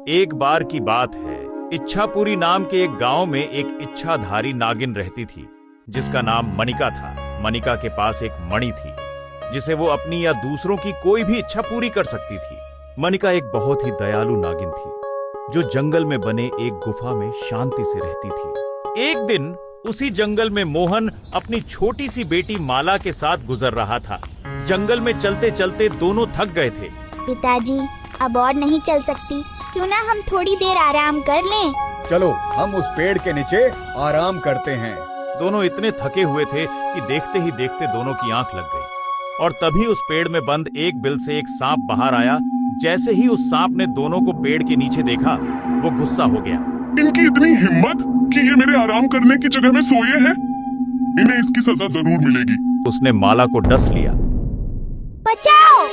एक बार की बात है, इच्छापुरी नाम के एक गांव में एक इच्छाधारी नागिन रहती थी, जिसका नाम मनिका था। मनिका के पास एक मणि थी, जिसे वो अपनी या दूसरों की कोई भी इच्छा पूरी कर सकती थी। मनिका एक बहुत ही दयालु नागिन थी, जो जंगल में बने एक गुफा में शांति से रहती थी। एक दिन उसी जंगल में मोहन अपनी छोटी सी बेटी माला के साथ गुजर रहा था। जंगल में चलते चलते दोनों थक गए थे। पिताजी, अब और नहीं चल सकती, क्यों ना हम थोड़ी देर आराम कर लें? चलो हम उस पेड़ के नीचे आराम करते हैं। दोनों इतने थके हुए थे कि देखते ही देखते दोनों की आंख लग गई, और तभी उस पेड़ में बंद एक बिल से एक सांप बाहर आया। जैसे ही उस सांप ने दोनों को पेड़ के नीचे देखा, वो गुस्सा हो गया। इनकी इतनी हिम्मत कि ये मेरे आराम करने की जगह में सोए हैं। इन्हें इसकी सजा जरूर मिलेगी। उसने माला को डस लिया। बचाओ!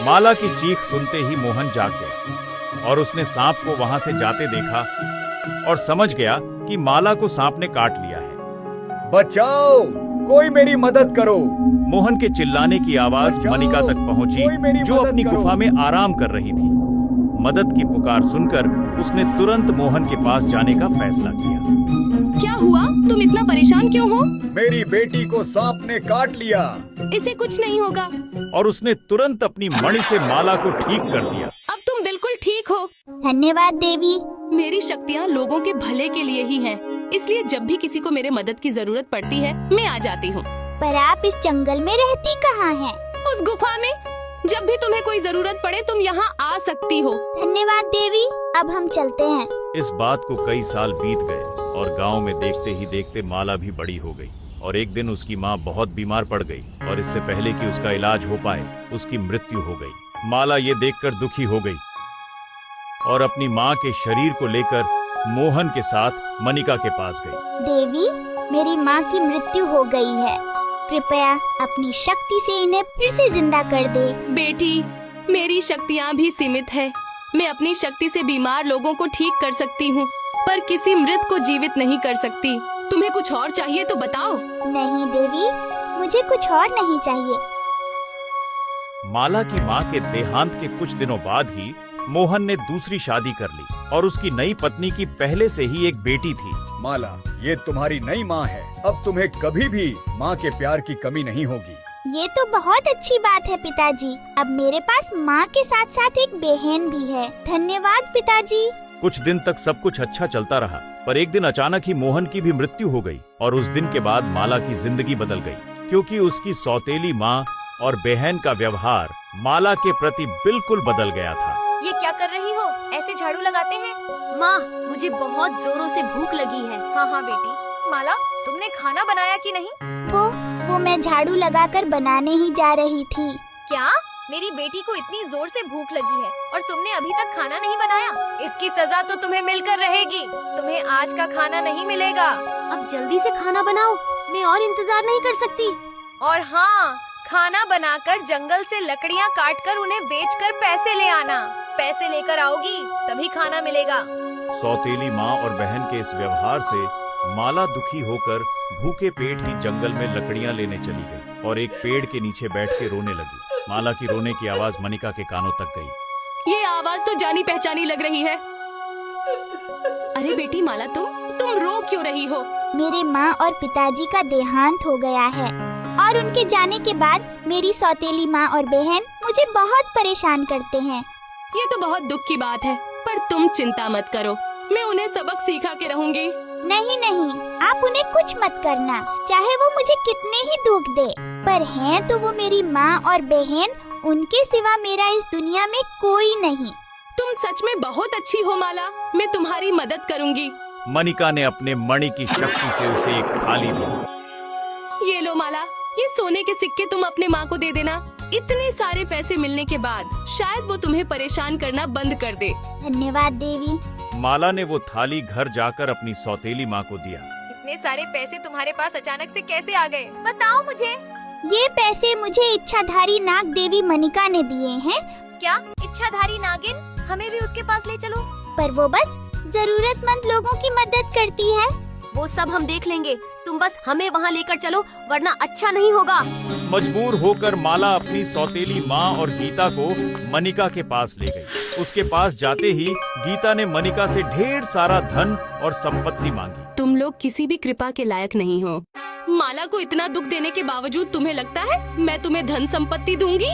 माला की चीख सुनते ही मोहन जाग गया, और उसने सांप को वहां से जाते देखा और समझ गया कि माला को सांप ने काट लिया है। बचाओ! कोई मेरी मदद करो! मोहन के चिल्लाने की आवाज बचाओ! मनिका तक पहुंची, कोई मेरी जो मदद अपनी करो! गुफा में आराम कर रही थी। मदद की पुकार सुनकर उसने तुरंत मोहन के पास जाने का फैसला किया। क्या हुआ? तुम इतना परेशान क्यों हो? मेरी बेटी को सांप ने काट लिया। इसे कुछ नहीं होगा। और उसने तुरंत अपनी मणि से माला को ठीक कर दिया। अब तुम बिल्कुल ठीक हो। धन्यवाद देवी। मेरी शक्तियाँ लोगों के भले के लिए ही हैं, इसलिए जब भी किसी को मेरे मदद की जरूरत पड़ती है, मैं आ जाती हूँ। पर आप इस जंगल में रहती कहाँ हैं? उस गुफा में। जब भी तुम्हें कोई जरूरत पड़े तुम यहाँ आ सकती हो। धन्यवाद देवी, अब हम चलते हैं। इस बात को कई साल बीत गए, और गांव में देखते ही देखते माला भी बड़ी हो गई। और एक दिन उसकी माँ बहुत बीमार पड़ गई, और इससे पहले कि उसका इलाज हो पाए, उसकी मृत्यु हो गई। माला ये देखकर दुखी हो गई, और अपनी माँ के शरीर को लेकर मोहन के साथ मनिका के पास गई। देवी, मेरी माँ की मृत्यु हो गई है, कृपया अपनी शक्ति से इन्हें फिर से जिंदा कर दे। बेटी, मेरी शक्तियाँ भी सीमित है। मैं अपनी शक्ति से बीमार लोगों को ठीक कर सकती हूँ, पर किसी मृत को जीवित नहीं कर सकती। तुम्हें कुछ और चाहिए तो बताओ। नहीं देवी, मुझे कुछ और नहीं चाहिए। माला की माँ के देहांत के कुछ दिनों बाद ही मोहन ने दूसरी शादी कर ली, और उसकी नई पत्नी की पहले से ही एक बेटी थी। माला, ये तुम्हारी नई माँ है। अब तुम्हें कभी भी माँ के प्यार की कमी नहीं होगी। ये तो बहुत अच्छी बात है पिताजी। अब मेरे पास माँ के साथ साथ एक बहन भी है। धन्यवाद पिताजी। कुछ दिन तक सब कुछ अच्छा चलता रहा, पर एक दिन अचानक ही मोहन की भी मृत्यु हो गई। और उस दिन के बाद माला की जिंदगी बदल गई, क्योंकि उसकी सौतेली माँ और बहन का व्यवहार माला के प्रति बिल्कुल बदल गया था। ये क्या कर रही हो? ऐसे झाड़ू लगाते हैं? माँ, मुझे बहुत जोरों से भूख लगी है। हाँ बेटी। माला, तुमने खाना बनाया कि नहीं? वो मैं झाड़ू लगाकर बनाने ही जा रही थी। क्या? मेरी बेटी को इतनी जोर से भूख लगी है और तुमने अभी तक खाना नहीं बनाया? इसकी सजा तो तुम्हें मिलकर रहेगी। तुम्हें आज का खाना नहीं मिलेगा। अब जल्दी से खाना बनाओ, मैं और इंतजार नहीं कर सकती। और हाँ, खाना बनाकर जंगल से लकड़ियाँ काटकर उन्हें बेचकर पैसे ले आना। पैसे लेकर आओगी तभी खाना मिलेगा। सौतेली माँ और बहन के इस व्यवहार से माला दुखी होकर भूखे पेट ही जंगल में लकड़ियाँ लेने चली गई, और एक पेड़ के नीचे बैठ के रोने लगी। माला की रोने की आवाज मनिका के कानों तक गई। ये आवाज तो जानी पहचानी लग रही है। अरे बेटी माला, तुम रो क्यों रही हो? मेरे माँ और पिताजी का देहांत हो गया है, और उनके जाने के बाद मेरी सौतेली माँ और बहन मुझे बहुत परेशान करते हैं। ये तो बहुत दुख की बात है, पर तुम चिंता मत करो, मैं उन्हें सबक सिखा के रहूंगी। नहीं, आप उन्हें कुछ मत करना, चाहे वो मुझे कितने ही दुख दे। पर हैं तो वो मेरी माँ और बहन, उनके सिवा मेरा इस दुनिया में कोई नहीं। तुम सच में बहुत अच्छी हो माला, मैं तुम्हारी मदद करूंगी। मनिका ने अपने मणि की शक्ति से उसे एक थाली दी। ये लो माला, ये सोने के सिक्के तुम अपने माँ को दे देना। इतने सारे पैसे मिलने के बाद शायद वो तुम्हें परेशान करना बंद कर दे। धन्यवाद देवी। माला ने वो थाली घर जाकर अपनी सौतेली माँ को दिया। इतने सारे पैसे तुम्हारे पास अचानक से कैसे आ गए? बताओ मुझे। ये पैसे मुझे इच्छाधारी नाग देवी मनिका ने दिए हैं। क्या? इच्छाधारी नागिन? हमें भी उसके पास ले चलो। पर वो बस जरूरतमंद लोगों की मदद करती है। वो सब हम देख लेंगे, तुम बस हमें वहाँ लेकर चलो, वरना अच्छा नहीं होगा। मजबूर होकर माला अपनी सौतेली माँ और गीता को मनिका के पास ले गई। उसके पास जाते ही गीता ने मनिका से ढेर सारा धन और संपत्ति मांगी। तुम लोग किसी भी कृपा के लायक नहीं हो। माला को इतना दुख देने के बावजूद तुम्हें लगता है मैं तुम्हें धन संपत्ति दूंगी?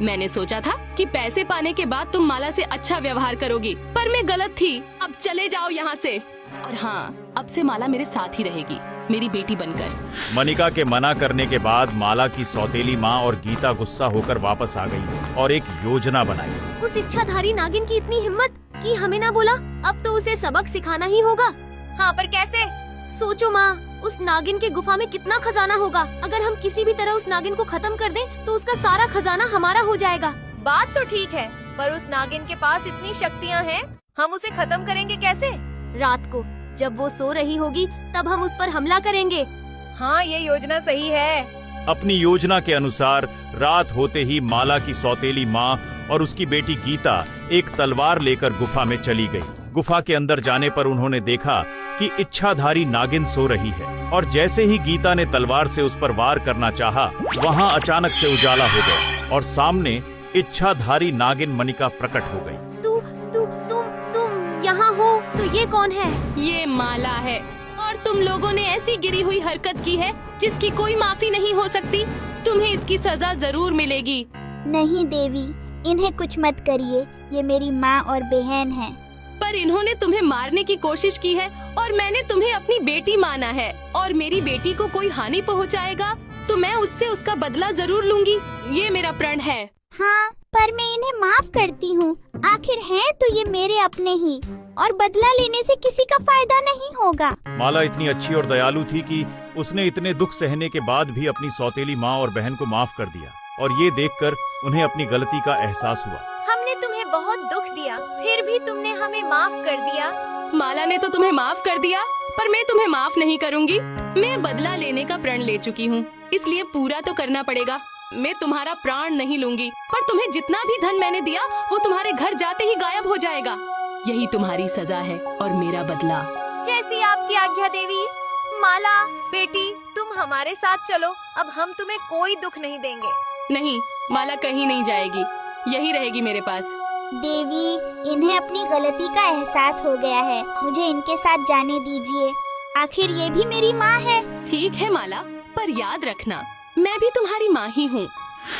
मैंने सोचा था कि पैसे पाने के बाद तुम माला से अच्छा व्यवहार करोगी, पर मैं गलत थी। अब चले जाओ यहाँ से। और हाँ, अब से माला मेरे साथ ही रहेगी, मेरी बेटी बनकर। मनिका के मना करने के बाद माला की सौतेली माँ और गीता गुस्सा होकर वापस आ गई और एक योजना बनाई। उस इच्छाधारी नागिन की इतनी हिम्मत कि हमें ना बोला। अब तो उसे सबक सिखाना ही होगा। हाँ, पर कैसे? सोचो माँ, उस नागिन के गुफा में कितना खजाना होगा। अगर हम किसी भी तरह उस नागिन को खत्म कर दें, तो उसका सारा खजाना हमारा हो जाएगा। बात तो ठीक है, पर उस नागिन के पास इतनी शक्तियाँ हैं, हम उसे खत्म करेंगे कैसे? रात को जब वो सो रही होगी, तब हम उस पर हमला करेंगे। हाँ, ये योजना सही है। अपनी योजना के अनुसार रात होते ही माला की सौतेली माँ और उसकी बेटी गीता एक तलवार लेकर गुफा में चली गई। गुफा के अंदर जाने पर उन्होंने देखा कि इच्छाधारी नागिन सो रही है, और जैसे ही गीता ने तलवार से उस पर वार करना चाहा, वहाँ अचानक से उजाला हो गया और सामने इच्छाधारी नागिन मनिका प्रकट हो गई। तुम यहाँ हो तो ये कौन है? ये माला है, और तुम लोगों ने ऐसी गिरी हुई हरकत की है जिसकी कोई माफी नहीं हो सकती। तुम्हें इसकी सजा जरूर मिलेगी। नहीं देवी, इन्हें कुछ मत करिए, ये मेरी माँ और बहन है। पर इन्होंने तुम्हें मारने की कोशिश की है और मैंने तुम्हें अपनी बेटी माना है, और मेरी बेटी को कोई हानि पहुंचाएगा तो मैं उससे उसका बदला जरूर लूंगी। ये मेरा प्रण है। हाँ, पर मैं इन्हें माफ करती हूँ। आखिर हैं तो ये मेरे अपने ही, और बदला लेने से किसी का फायदा नहीं होगा। माला इतनी अच्छी और दयालु थी कि उसने इतने दुख सहने के बाद भी अपनी सौतेली माँ और बहन को माफ कर दिया, और ये देखकर उन्हें अपनी गलती का एहसास हुआ। हमने तुम्हें बहुत दुख दिया, फिर भी तुमने हमें माफ कर दिया। माला ने तो तुम्हें माफ कर दिया, पर मैं तुम्हें माफ नहीं करूंगी। मैं बदला लेने का प्रण ले चुकी हूँ, इसलिए पूरा तो करना पड़ेगा। मैं तुम्हारा प्राण नहीं लूंगी, पर तुम्हें जितना भी धन मैंने दिया वो तुम्हारे घर जाते ही गायब हो जाएगा। यही तुम्हारी सजा है और मेरा बदला। जैसी आपकी आज्ञा देवी। माला बेटी, तुम हमारे साथ चलो, अब हम तुम्हें कोई दुख नहीं देंगे। नहीं, माला कहीं नहीं जाएगी, यही रहेगी मेरे पास। देवी, इन्हें अपनी गलती का एहसास हो गया है, मुझे इनके साथ जाने दीजिए। आखिर ये भी मेरी माँ है। ठीक है माला, पर याद रखना मैं भी तुम्हारी माँ ही हूँ।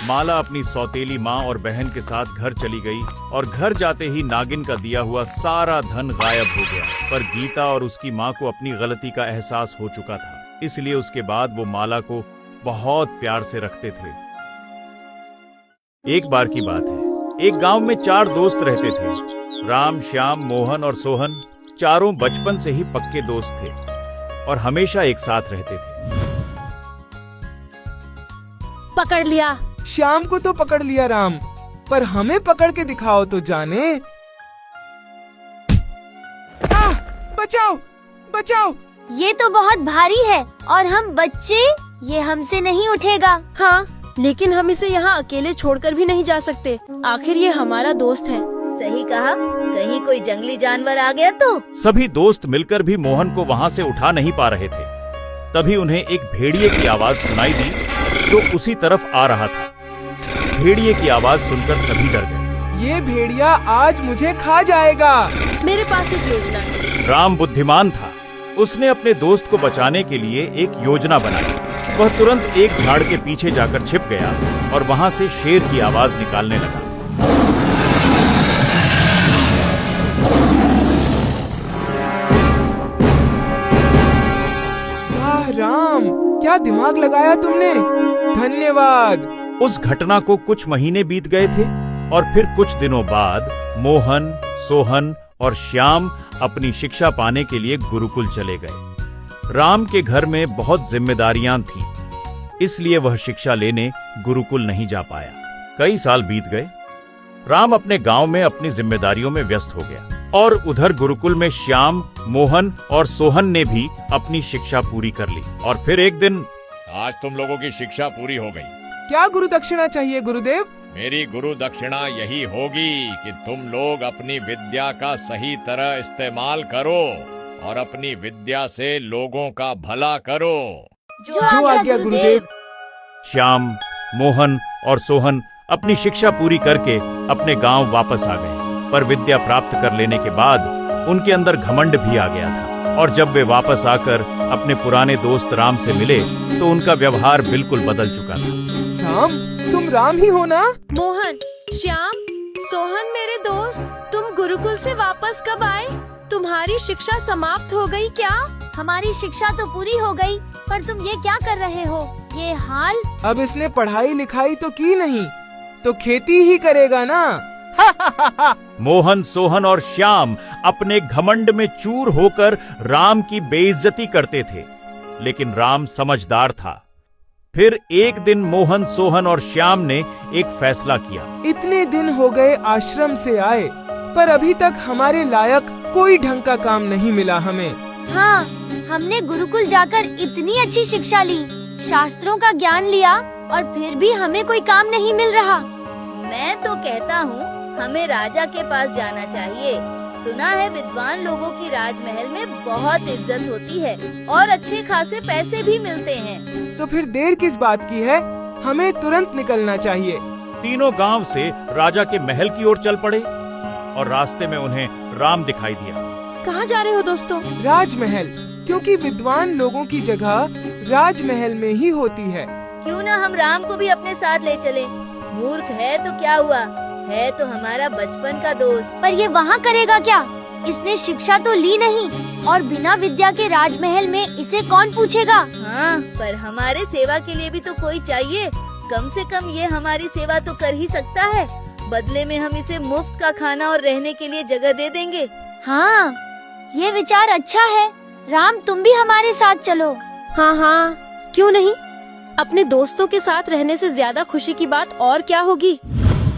माला अपनी सौतेली माँ और बहन के साथ घर चली गई, और घर जाते ही नागिन का दिया हुआ सारा धन गायब हो गया। पर गीता और उसकी माँ को अपनी गलती का एहसास हो चुका था, इसलिए उसके बाद वो माला को बहुत प्यार से रखते थे। एक बार की बात है, एक गांव में 4 दोस्त रहते थे। राम, श्याम, मोहन और सोहन चारों बचपन से ही पक्के दोस्त थे और हमेशा एक साथ रहते थे। पकड़ लिया। श्याम को तो पकड़ लिया राम, पर हमें पकड़ के दिखाओ तो जाने। बचाओ बचाओ। ये तो बहुत भारी है, और हम बच्चे, ये हमसे नहीं उठेगा। हाँ, लेकिन हम इसे यहाँ अकेले छोड़कर भी नहीं जा सकते। आखिर ये हमारा दोस्त है। सही कहा, कहीं कोई जंगली जानवर आ गया तो। सभी दोस्त मिलकर भी मोहन को वहाँ से उठा नहीं पा रहे थे। तभी उन्हें एक भेड़िए की आवाज सुनाई दी जो उसी तरफ आ रहा था। भेड़िए की आवाज सुनकर सभी डर गए। ये भेड़िया आज मुझे खा जाएगा। मेरे पास एक योजना है। राम बुद्धिमान था, उसने अपने दोस्त को बचाने के लिए एक योजना बनाई। वह तुरंत एक झाड़ के पीछे जाकर छिप गया और वहाँ से शेर की आवाज निकालने लगा। वाह राम, क्या दिमाग लगाया तुमने, धन्यवाद। उस घटना को कुछ महीने बीत गए थे और फिर कुछ दिनों बाद मोहन, सोहन और श्याम अपनी शिक्षा पाने के लिए गुरुकुल चले गए। राम के घर में बहुत जिम्मेदारियां थीं, इसलिए वह शिक्षा लेने गुरुकुल नहीं जा पाया। कई साल बीत गए। राम अपने गांव में अपनी जिम्मेदारियों में व्यस्त हो गया और उधर गुरुकुल में श्याम, मोहन और सोहन ने भी अपनी शिक्षा पूरी कर ली। और फिर एक दिन, आज तुम लोगों की शिक्षा पूरी हो गई। क्या गुरु दक्षिणा चाहिए गुरुदेव? मेरी गुरु दक्षिणा यही होगी कि तुम लोग अपनी विद्या का सही तरह इस्तेमाल करो और अपनी विद्या से लोगों का भला करो। जो आज्ञा गुरुदेव। श्याम, मोहन और सोहन अपनी शिक्षा पूरी करके अपने गांव वापस आ गए, पर विद्या प्राप्त कर लेने के बाद उनके अंदर घमंड भी आ गया था। और जब वे वापस आकर अपने पुराने दोस्त राम से मिले तो उनका व्यवहार बिल्कुल बदल चुका था। राम, तुम राम ही हो ना? मोहन, श्याम, सोहन मेरे दोस्त, तुम गुरुकुल से वापस कब आए? तुम्हारी शिक्षा समाप्त हो गई क्या? हमारी शिक्षा तो पूरी हो गई, पर तुम ये क्या कर रहे हो? ये हाल। अब इसने पढ़ाई लिखाई तो की नहीं, तो खेती ही करेगा ना। मोहन, सोहन और श्याम अपने घमंड में चूर होकर राम की बेइज्जती करते थे, लेकिन राम समझदार था। फिर एक दिन मोहन, सोहन और श्याम ने एक फैसला किया। इतने दिन हो गए आश्रम से आए, पर अभी तक हमारे लायक कोई ढंग का काम नहीं मिला हमें। हाँ, हमने गुरुकुल जाकर इतनी अच्छी शिक्षा ली, शास्त्रों का ज्ञान लिया, और फिर भी हमें कोई काम नहीं मिल रहा। मैं तो कहता हूँ हमें राजा के पास जाना चाहिए। सुना है विद्वान लोगों की राजमहल में बहुत इज्जत होती है और अच्छे खासे पैसे भी मिलते हैं। तो फिर देर किस बात की है? हमें तुरंत निकलना चाहिए। तीनों गांव से राजा के महल की ओर चल पड़े और रास्ते में उन्हें राम दिखाई दिया। कहाँ जा रहे हो दोस्तों? राजमहल, क्योंकि विद्वान लोगों की जगह राजमहल में ही होती है। क्यों न हम राम को भी अपने साथ ले चले? मूर्ख है तो क्या हुआ, है तो हमारा बचपन का दोस्त। पर ये वहाँ करेगा क्या? इसने शिक्षा तो ली नहीं, और बिना विद्या के राजमहल में इसे कौन पूछेगा? हाँ, पर हमारे सेवा के लिए भी तो कोई चाहिए। कम से कम ये हमारी सेवा तो कर ही सकता है। बदले में हम इसे मुफ्त का खाना और रहने के लिए जगह दे देंगे। हाँ, ये विचार अच्छा है। राम, तुम भी हमारे साथ चलो। हाँ हाँ, क्यों नहीं? अपने दोस्तों के साथ रहने से ज्यादा खुशी की बात और क्या होगी।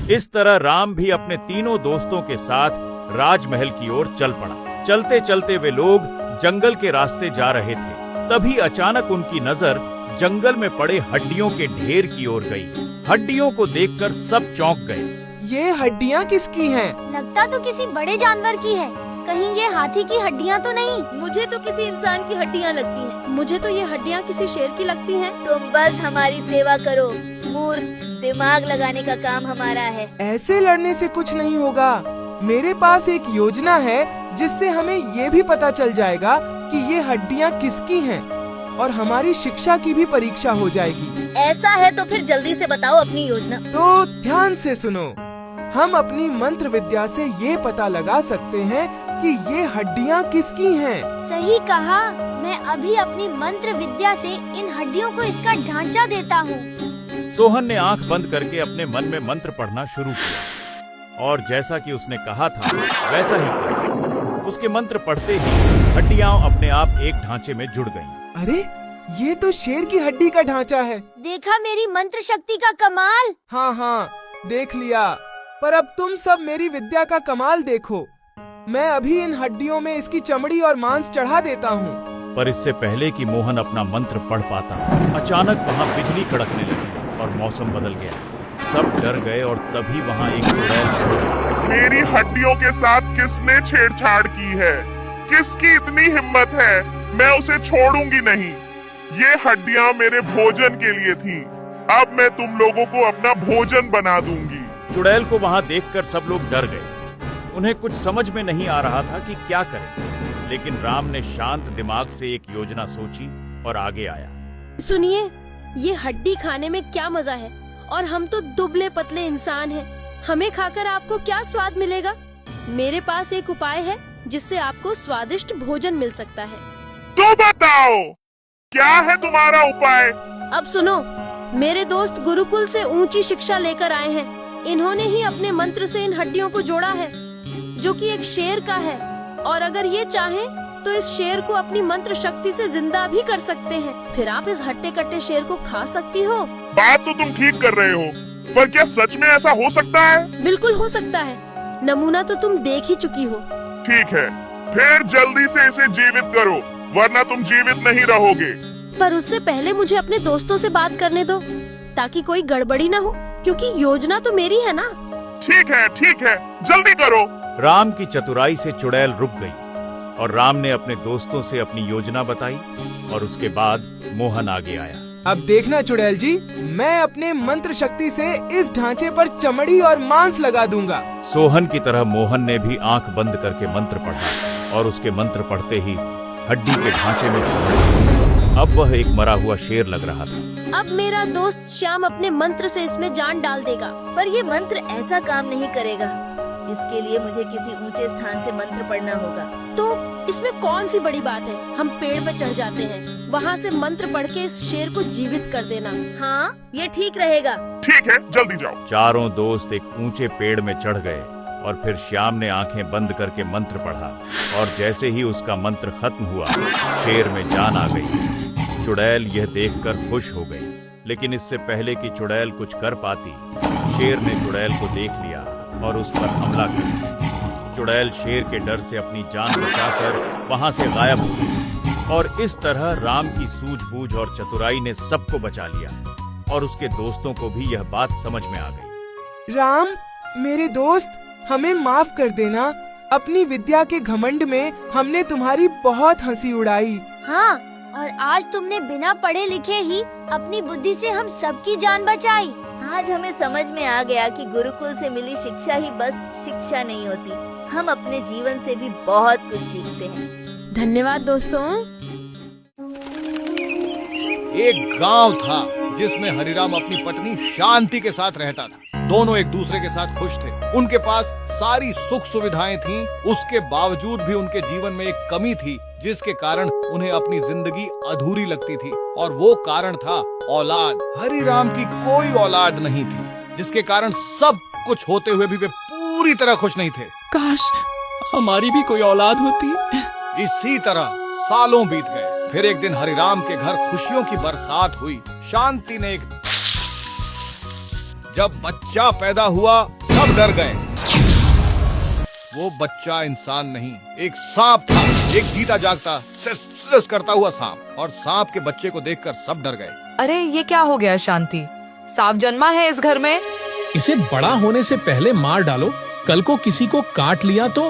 इस तरह राम भी अपने तीनों दोस्तों के साथ राजमहल की ओर चल पड़ा। चलते चलते वे लोग जंगल के रास्ते जा रहे थे। तभी अचानक उनकी नजर जंगल में पड़े हड्डियों के ढेर की ओर गई। हड्डियों को देखकर सब चौंक गए। ये हड्डियाँ किसकी हैं? लगता तो किसी बड़े जानवर की है। कहीं ये हाथी की हड्डियाँ तो नहीं? मुझे तो किसी इंसान की हड्डियाँ लगती हैं। मुझे तो ये हड्डियाँ किसी शेर की लगती हैं। तुम बस हमारी सेवा करो मूर्ख, दिमाग लगाने का काम हमारा है। ऐसे लड़ने से कुछ नहीं होगा। मेरे पास एक योजना है जिससे हमें ये भी पता चल जाएगा कि ये हड्डियाँ किसकी हैं, और हमारी शिक्षा की भी परीक्षा हो जाएगी। ऐसा है तो फिर जल्दी से बताओ अपनी योजना। तो ध्यान से सुनो। हम अपनी मंत्र विद्या से ये पता लगा सकते हैं कि ये हड्डियाँ किसकी हैं। सही कहा। मैं अभी अपनी मंत्र विद्या से इन हड्डियों को इसका ढांचा देता हूँ। सोहन ने आंख बंद करके अपने मन में मंत्र पढ़ना शुरू किया, और जैसा कि उसने कहा था वैसा ही किया। उसके मंत्र पढ़ते ही हड्डियां अपने आप एक ढांचे में जुड़ गईं। अरे, ये तो शेर की हड्डी का ढांचा है। देखा मेरी मंत्र शक्ति का कमाल? हाँ हाँ, देख लिया। पर अब तुम सब मेरी विद्या का कमाल देखो। मैं अभी इन हड्डियों में इसकी चमड़ी और मांस चढ़ा देता हूँ। पर इससे पहले कि मोहन अपना मंत्र पढ़ पाता, अचानक वहाँ बिजली कड़कने लगी और मौसम बदल गया। सब डर गए और तभी वहाँ एक चुड़ैल पहुंची। मेरी हड्डियों के साथ किसने छेड़छाड़ की है? किसकी इतनी हिम्मत है? मैं उसे छोड़ूंगी नहीं। ये हड्डियां मेरे भोजन के लिए थी। अब मैं तुम लोगों को अपना भोजन बना दूंगी। चुड़ैल को वहाँ देखकर सब लोग डर गए। उन्हें कुछ समझ में नहीं आ रहा था कि क्या करें, लेकिन राम ने शांत दिमाग से एक योजना सोची और आगे आया। सुनिए, ये हड्डी खाने में क्या मजा है, और हम तो दुबले पतले इंसान हैं। हमें खाकर आपको क्या स्वाद मिलेगा? मेरे पास एक उपाय है जिससे आपको स्वादिष्ट भोजन मिल सकता है। तो बताओ, क्या है तुम्हारा उपाय? अब सुनो, मेरे दोस्त गुरुकुल से ऊंची शिक्षा लेकर आए हैं। इन्होंने ही अपने मंत्र से इन हड्डियों को जोड़ा है, जो कि एक शेर का है, और अगर ये चाहें तो इस शेर को अपनी मंत्र शक्ति से जिंदा भी कर सकते हैं। फिर आप इस हट्टे कट्टे शेर को खा सकती हो। बात तो तुम ठीक कर रहे हो, पर क्या सच में ऐसा हो सकता है? बिल्कुल हो सकता है। नमूना तो तुम देख ही चुकी हो। ठीक है, फिर जल्दी से इसे जीवित करो, वरना तुम जीवित नहीं रहोगे। पर उससे पहले मुझे अपने दोस्तों से बात करने दो, ताकि कोई गड़बड़ी न हो, क्योंकि योजना तो मेरी है ना। ठीक है, जल्दी करो। राम की चतुराई से चुड़ैल रुक गई और राम ने अपने दोस्तों से अपनी योजना बताई, और उसके बाद मोहन आगे आया। अब देखना चुड़ैल जी, मैं अपने मंत्र शक्ति से इस ढांचे पर चमड़ी और मांस लगा दूंगा। सोहन की तरह मोहन ने भी आंख बंद करके मंत्र पढ़ा और उसके मंत्र पढ़ते ही हड्डी के ढांचे में चमड़ी। अब वह एक मरा हुआ शेर लग रहा था। अब मेरा दोस्त श्याम अपने मंत्र से इसमें जान डाल देगा। पर ये मंत्र ऐसा काम नहीं करेगा। इसके लिए मुझे किसी ऊंचे स्थान से मंत्र पढ़ना होगा। तो इसमें कौन सी बड़ी बात है, हम पेड़ पर चढ़ जाते हैं, वहाँ से मंत्र पढ़ के इस शेर को जीवित कर देना। हाँ, ये ठीक रहेगा। ठीक है, जल्दी जाओ। चारों दोस्त एक ऊंचे पेड़ में चढ़ गए और फिर श्याम ने आंखें बंद करके मंत्र पढ़ा और जैसे ही उसका मंत्र खत्म हुआ, शेर में जान आ गई। चुड़ैल यह देखकर खुश हो गई, लेकिन इससे पहले कि चुड़ैल कुछ कर पाती, शेर ने चुड़ैल को देख लिया और उस पर हमला कर दिया। चुड़ैल शेर के डर से अपनी जान बचाकर वहां से गायब हो गई और इस तरह राम की सूझबूझ और चतुराई ने सबको बचा लिया और उसके दोस्तों को भी यह बात समझ में आ गई। राम, मेरे दोस्त, हमें माफ कर देना। अपनी विद्या के घमंड में हमने तुम्हारी बहुत हंसी उड़ाई। हाँ, और आज तुमने बिना पढ़े लिखे ही अपनी बुद्धि से हम सबकी जान बचाई। आज हमें समझ में आ गया कि गुरुकुल से मिली शिक्षा ही बस शिक्षा नहीं होती, हम अपने जीवन से भी बहुत कुछ सीखते हैं। धन्यवाद दोस्तों। एक गांव था जिसमें हरिराम अपनी पत्नी शांति के साथ रहता था। दोनों एक दूसरे के साथ खुश थे। उनके पास सारी सुख सुविधाएं थीं, उसके बावजूद भी उनके जीवन में एक कमी थी जिसके कारण उन्हें अपनी जिंदगी अधूरी लगती थी, और वो कारण था औलाद। हरिराम की कोई औलाद नहीं थी, जिसके कारण सब कुछ होते हुए भी वे पूरी तरह खुश नहीं थे। काश हमारी भी कोई औलाद होती। इसी तरह सालों बीत गए। फिर एक दिन हरिराम के घर खुशियों की बरसात हुई। शांति ने जब बच्चा पैदा हुआ, सब डर गए। वो बच्चा इंसान नहीं, एक सांप था, एक जीता जागता सिस करता हुआ सांप, और सांप के बच्चे को देखकर सब डर गए। अरे ये क्या हो गया शांति, सांप जन्मा है इस घर में? इसे बड़ा होने से पहले मार डालो, कल को किसी को काट लिया तो।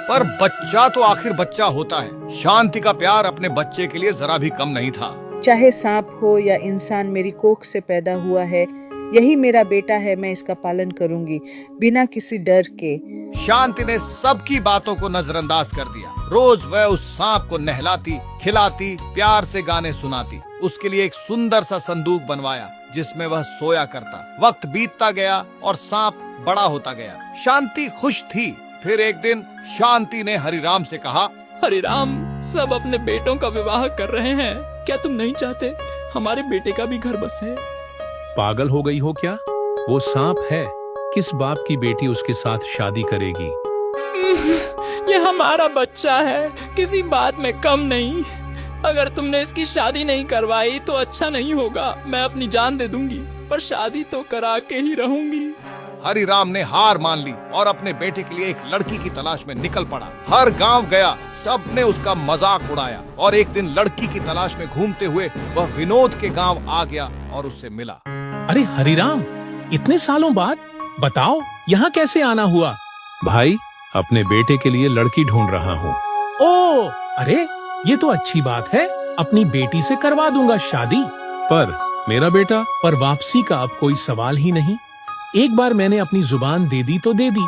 पर बच्चा तो आखिर बच्चा होता है। शांति का प्यार अपने बच्चे के लिए जरा भी कम नहीं था। चाहे सांप हो या इंसान, मेरी कोख से पैदा हुआ है, यही मेरा बेटा है, मैं इसका पालन करूंगी बिना किसी डर के। शांति ने सबकी बातों को नजरअंदाज कर दिया। रोज वह उस सांप को नहलाती, खिलाती, प्यार से गाने सुनाती। उसके लिए एक सुंदर सा संदूक बनवाया जिसमें वह सोया करता। वक्त बीतता गया और सांप बड़ा होता गया। शांति खुश थी। फिर एक दिन शांति ने हरिराम से कहा, हरिराम, सब अपने बेटों का विवाह कर रहे हैं, क्या तुम नहीं चाहते हमारे बेटे का भी घर बसे? पागल हो गई हो क्या? वो सांप है, किस बाप की बेटी उसके साथ शादी करेगी? ये हमारा बच्चा है, किसी बात में कम नहीं। अगर तुमने इसकी शादी नहीं करवाई तो अच्छा नहीं होगा। मैं अपनी जान दे दूंगी, पर शादी तो करा के ही रहूंगी। हरिराम ने हार मान ली और अपने बेटे के लिए एक लड़की की तलाश में निकल पड़ा। हर गांव गया, सबने उसका मजाक उड़ाया, और एक दिन लड़की की तलाश में घूमते हुए वह विनोद के गांव आ गया और उससे मिला। अरे हरिराम, इतने सालों बाद बताओ यहाँ कैसे आना हुआ? भाई, अपने बेटे के लिए लड़की ढूंढ रहा हूँ। ओ, अरे ये तो अच्छी बात है, अपनी बेटी से करवा दूंगा शादी। पर मेरा बेटा? पर वापसी का अब कोई सवाल ही नहीं। एक बार मैंने अपनी जुबान दे दी तो दे दी,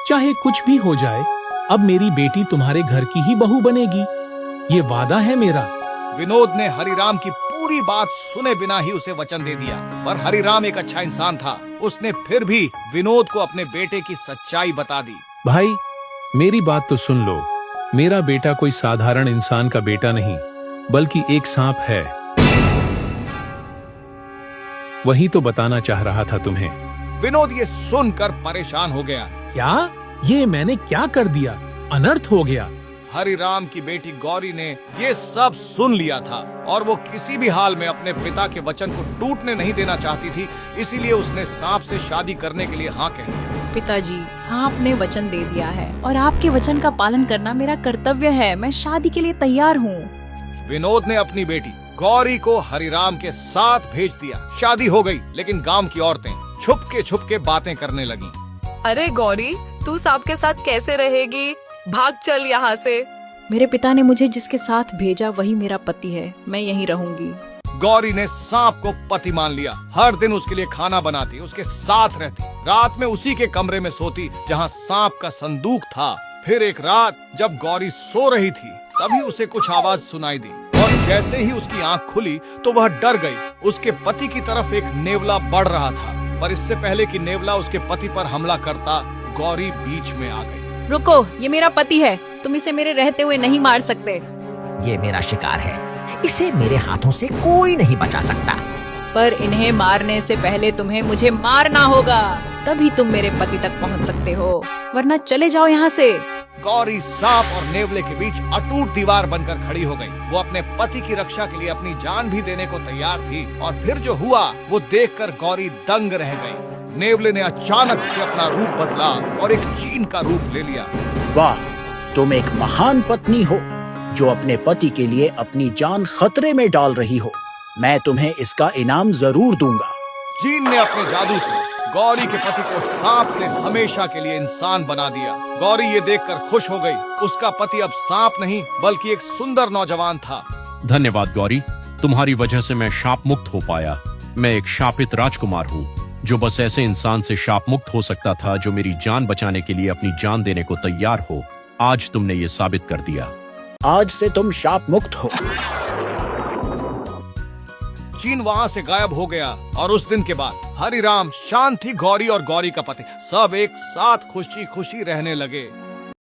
चाहे कुछ भी हो जाए। अब मेरी बेटी तुम्हारे घर की ही बहू बनेगी, ये वादा है मेरा। विनोद ने हरिराम की पूरी बात सुने बिना ही उसे वचन दे दिया। पर हरिराम एक अच्छा इंसान था, उसने फिर भी विनोद को अपने बेटे की सच्चाई बता दी। भाई, मेरी बात तो सुन लो। मेरा बेटा कोई साधारण इंसान का बेटा नहीं, बल्कि एक सांप है। वही तो बताना चाह रहा था तुम्हें। विनोद ये सुनकर परेशान हो गया। क्या? ये मैंने क्या कर दिया? अनर्थ हो गया। हरिराम की बेटी गौरी ने ये सब सुन लिया था और वो किसी भी हाल में अपने पिता के वचन को टूटने नहीं देना चाहती थी, इसीलिए उसने सांप से शादी करने के लिए हाँ कह दिया। पिताजी, आपने वचन दे दिया है और आपके वचन का पालन करना मेरा कर्तव्य है। मैं शादी के लिए तैयार हूँ। विनोद ने अपनी बेटी गौरी को हरिराम के साथ भेज दिया। शादी हो गई, लेकिन गांव की औरतें छुप के बातें करने लगी। अरे गौरी, तू सांप के साथ कैसे रहेगी? भाग चल यहाँ से। मेरे पिता ने मुझे जिसके साथ भेजा वही मेरा पति है, मैं यहीं रहूंगी। गौरी ने सांप को पति मान लिया। हर दिन उसके लिए खाना बनाती, उसके साथ रहती, रात में उसी के कमरे में सोती जहाँ सांप का संदूक था। फिर एक रात जब गौरी सो रही थी तभी उसे कुछ आवाज सुनाई दी और जैसे ही उसकी आंख खुली तो वह डर गई। उसके पति की तरफ एक नेवला बढ़ रहा था, पर इससे पहले कि नेवला उसके पति पर हमला करता, गौरी बीच में आ गई। रुको, ये मेरा पति है, तुम इसे मेरे रहते हुए नहीं मार सकते। ये मेरा शिकार है, इसे मेरे हाथों से कोई नहीं बचा सकता। पर इन्हें मारने से पहले तुम्हें मुझे मारना होगा, तभी तुम मेरे पति तक पहुंच सकते हो, वरना चले जाओ यहाँ से। गौरी सांप और नेवले के बीच अटूट दीवार बनकर खड़ी हो गई। वो अपने पति की रक्षा के लिए अपनी जान भी देने को तैयार थी और फिर जो हुआ वो देखकर गौरी दंग रह गई। नेवले ने अचानक से अपना रूप बदला और एक चीन का रूप ले लिया। वाह, तुम एक महान पत्नी हो जो अपने पति के लिए अपनी जान खतरे में डाल रही हो। मैं तुम्हें इसका इनाम जरूर दूंगा। चीन ने अपने जादू से गौरी के पति को सांप से हमेशा के लिए इंसान बना दिया। गौरी ये देखकर खुश हो गई। उसका पति अब सांप नहीं बल्कि एक सुंदर नौजवान था। धन्यवाद गौरी, तुम्हारी वजह से मैं शाप मुक्त हो पाया। मैं एक शापित राजकुमार हूँ जो बस ऐसे इंसान से शाप मुक्त हो सकता था जो मेरी जान बचाने के लिए अपनी जान देने को तैयार हो। आज तुमने ये साबित कर दिया। आज से तुम शाप मुक्त हो। चीन वहाँ से गायब हो गया और उस दिन के बाद हरिराम, शांति, गौरी और गौरी का पति सब एक साथ खुशी खुशी रहने लगे।